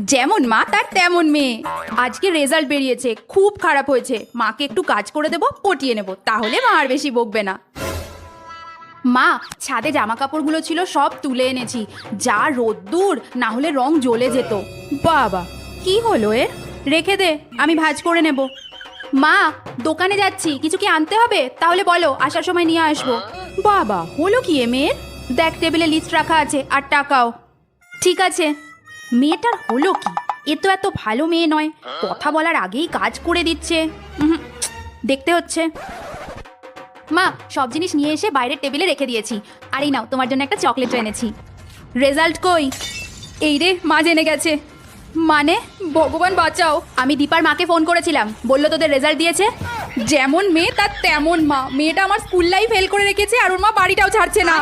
যেমন মা তার তেমন মেয়ে। আজকে রেজাল্ট বেরিয়েছে, খুব খারাপ হয়েছে। মাকে একটু কাজ করে দেবো, পটিয়ে নেব, তাহলে মা আর বেশি বকবে না। মা, ছাদে জামা কাপড়গুলো ছিল সব তুলে এনেছি। যা রোদ্দুর, না হলে রং জ্বলে যেত। বাবা, কি হলো এর? রেখে দে, আমি ভাঁজ করে নেব। মা, দোকানে যাচ্ছি, কিছু কি আনতে হবে? তাহলে বলো, আসার সময় নিয়ে আসবো। বাবা, হলো কি এ মেয়ের? দেখ, টেবিলে লিস্ট রাখা আছে, আর টাকাও। ঠিক আছে। মেয়েটার হলো কি? এ তো এত ভালো মেয়ে নয়, কথা বলার আগেই কাজ করে দিচ্ছে। দেখতে হচ্ছে। মা, সব জিনিস নিয়ে এসে বাইরের টেবিলে রেখে দিয়েছি। আর এই নাও, তোমার জন্য একটা চকলেট এনেছি। রেজাল্ট কই? এই রে, মা জেনে গেছে। মানে, ভগবান বাঁচাও। আমি দীপার মাকে ফোন করেছিলাম, বললো তোদের রেজাল্ট দিয়েছে। যেমন মেয়ে তার তেমন মা। মেয়েটা আমার স্কুল লাইফ ফেল করে রেখেছে, আর ওর মা বাড়িটাও ছাড়ছে না।